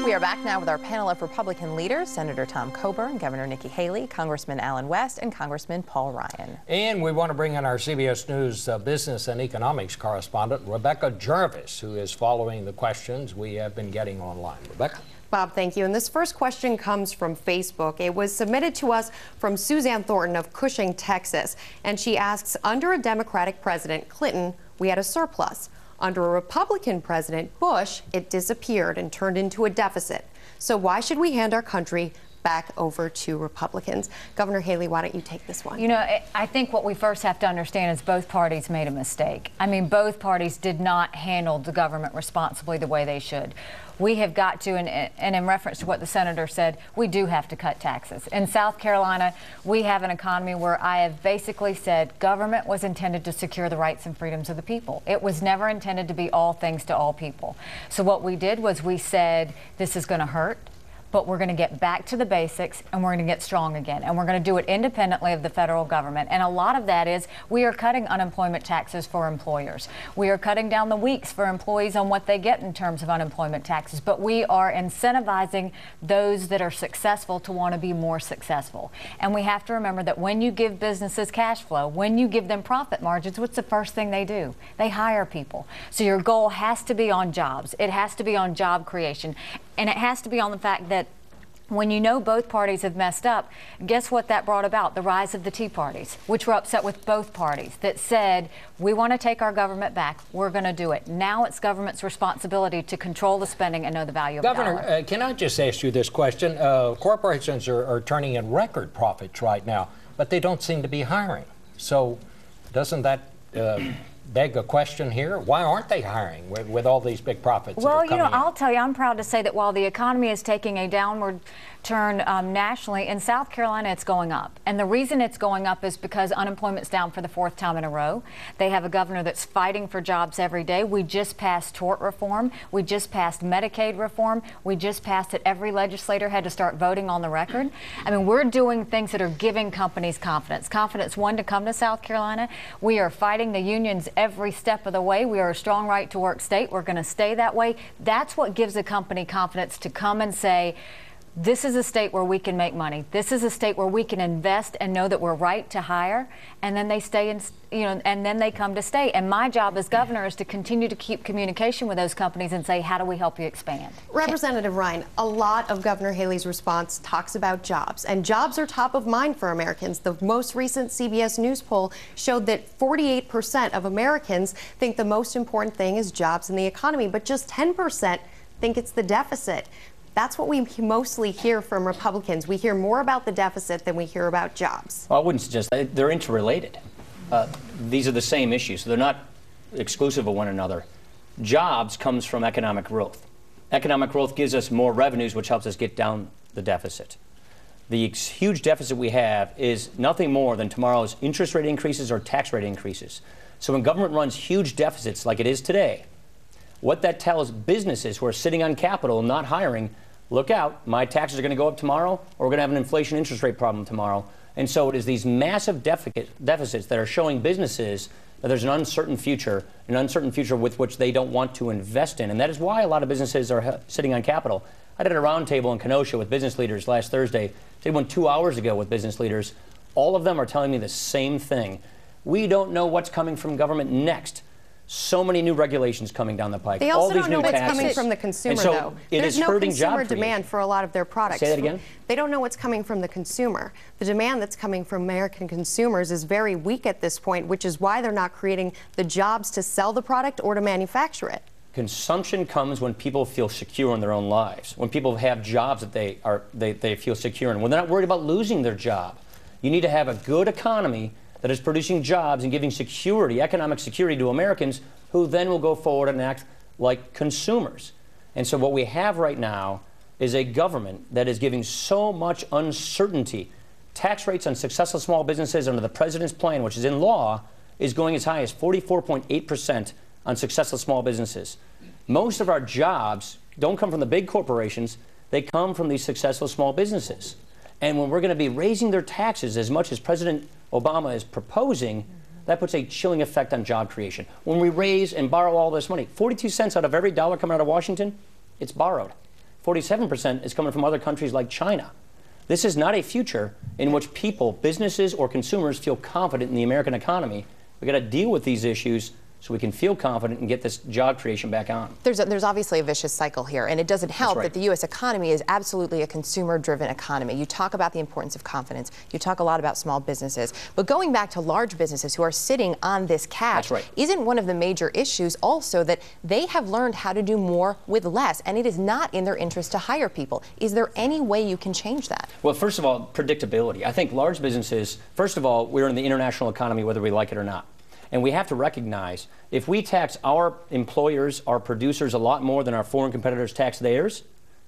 We are back now with our panel of Republican leaders, Senator Tom Coburn, Governor Nikki Haley, Congressman Alan West, and Congressman Paul Ryan. And we want to bring in our CBS News business and economics correspondent, Rebecca Jarvis, who is following the questions we have been getting online. Rebecca? Bob, thank you. And this first question comes from Facebook. It was submitted to us from Suzanne Thornton of Cushing, Texas. And she asks, under a Democratic President Clinton, we had a surplus. Under a Republican President Bush, it disappeared and turned into a deficit. So why should we hand our country back over to Republicans? Governor Haley, why don't you take this one? You know, I think what we first have to understand is both parties made a mistake. I mean, both parties did not handle the government responsibly the way they should. We have got to, and in reference to what the senator said, we do have to cut taxes. In South Carolina, we have an economy where I have basically said government was intended to secure the rights and freedoms of the people. It was never intended to be all things to all people. So what we did was we said, this is going to hurt, but we're going to get back to the basics and we're going to get strong again. And we're going to do it independently of the federal government. And a lot of that is we are cutting unemployment taxes for employers. We are cutting down the weeks for employees on what they get in terms of unemployment taxes. But we are incentivizing those that are successful to want to be more successful. And we have to remember that when you give businesses cash flow, when you give them profit margins, what's the first thing they do? They hire people. So your goal has to be on jobs. It has to be on job creation. And it has to be on the fact that when you know both parties have messed up, guess what that brought about? The rise of the Tea Parties, which were upset with both parties, that said, we want to take our government back. We're going to do it. Now it's government's responsibility to control the spending and know the value of the dollar. Governor, can I just ask you this question? Corporations are turning in record profits right now, but they don't seem to be hiring. So doesn't that beg a question here? Why aren't they hiring with all these big profits? Well, you know, I'll tell you, I'm proud to say that while the economy is taking a downward turn nationally, in South Carolina it's going up. And the reason it's going up is because unemployment's down for the fourth time in a row. They have a governor that's fighting for jobs every day. We just passed tort reform. We just passed Medicaid reform. We just passed that every legislator had to start voting on the record. I mean, we're doing things that are giving companies confidence. Confidence, one, to come to South Carolina. We are fighting the unions every step of the way. We are a strong right to work state. We're going to stay that way. That's what gives a company confidence to come and say, this is a state where we can make money. This is a state where we can invest and know that we're right to hire, and then they stay in, you know, and then they come to stay. And my job as governor is to continue to keep communication with those companies and say, how do we help you expand? Representative Ryan, a lot of Governor Haley's response talks about jobs, and jobs are top of mind for Americans. The most recent CBS News poll showed that 48% of Americans think the most important thing is jobs in the economy, but just 10% think it's the deficit. That's what we mostly hear from Republicans. We hear more about the deficit than we hear about jobs. Well, I wouldn't suggest that. They're interrelated. These are the same issues. They're not exclusive of one another. Jobs comes from economic growth. Economic growth gives us more revenues, which helps us get down the deficit. The huge deficit we have is nothing more than tomorrow's interest rate increases or tax rate increases. So when government runs huge deficits like it is today, what that tells businesses who are sitting on capital and not hiring, look out, my taxes are going to go up tomorrow, or we're going to have an inflation interest rate problem tomorrow. And so it is these massive deficits that are showing businesses that there's an uncertain future with which they don't want to invest in. And that is why a lot of businesses are sitting on capital. I did a roundtable in Kenosha with business leaders last Thursday. Did one 2 hours ago with business leaders. All of them are telling me the same thing. We don't know what's coming from government next. So many new regulations coming down the pike. They also don't know what's coming from the consumer, though. There's no consumer demand for a lot of their products. Say that again? They don't know what's coming from the consumer. The demand that's coming from American consumers is very weak at this point, which is why they're not creating the jobs to sell the product or to manufacture it. Consumption comes when people feel secure in their own lives, when people have jobs that they feel secure in, when they're not worried about losing their job. You need to have a good economy that is producing jobs and giving security, economic security to Americans who then will go forward and act like consumers. And so what we have right now is a government that is giving so much uncertainty. Tax rates on successful small businesses under the president's plan, which is in law, is going as high as 44.8% on successful small businesses. Most of our jobs don't come from the big corporations, they come from these successful small businesses. And when we're going to be raising their taxes as much as President Obama is proposing, that puts a chilling effect on job creation. When we raise and borrow all this money, 42 cents out of every dollar coming out of Washington, it's borrowed. 47% is coming from other countries like China. This is not a future in which people, businesses, or consumers feel confident in the American economy. We've got to deal with these issues so we can feel confident and get this job creation back on. There's obviously a vicious cycle here, and it doesn't help that the U.S. economy is absolutely a consumer-driven economy. You talk about the importance of confidence. You talk a lot about small businesses. But going back to large businesses who are sitting on this cash, isn't one of the major issues also that they have learned how to do more with less, and it is not in their interest to hire people? Is there any way you can change that? Well, first of all, predictability. I think large businesses, first of all, we're in the international economy whether we like it or not. And we have to recognize if we tax our employers, our producers a lot more than our foreign competitors tax theirs,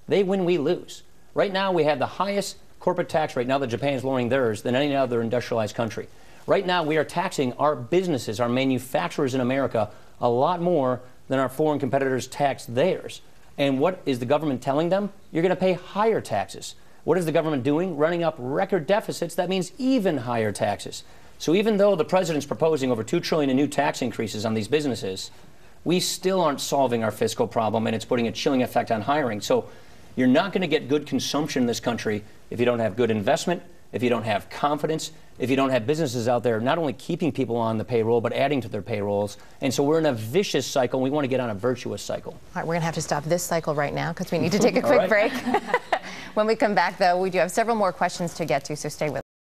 they win, we lose. Right now, we have the highest corporate tax rate now that Japan is lowering theirs than any other industrialized country. Right now, we are taxing our businesses, our manufacturers in America, a lot more than our foreign competitors tax theirs. And what is the government telling them? You're going to pay higher taxes. What is the government doing? Running up record deficits. That means even higher taxes. So even though the president's proposing over $2 trillion in new tax increases on these businesses, we still aren't solving our fiscal problem, and it's putting a chilling effect on hiring. So you're not going to get good consumption in this country if you don't have good investment, if you don't have confidence, if you don't have businesses out there not only keeping people on the payroll, but adding to their payrolls. And so we're in a vicious cycle. We want to get on a virtuous cycle. All right, we're going to have to stop this cycle right now because we need to take a quick break. When we come back, though, we do have several more questions to get to, so stay with us.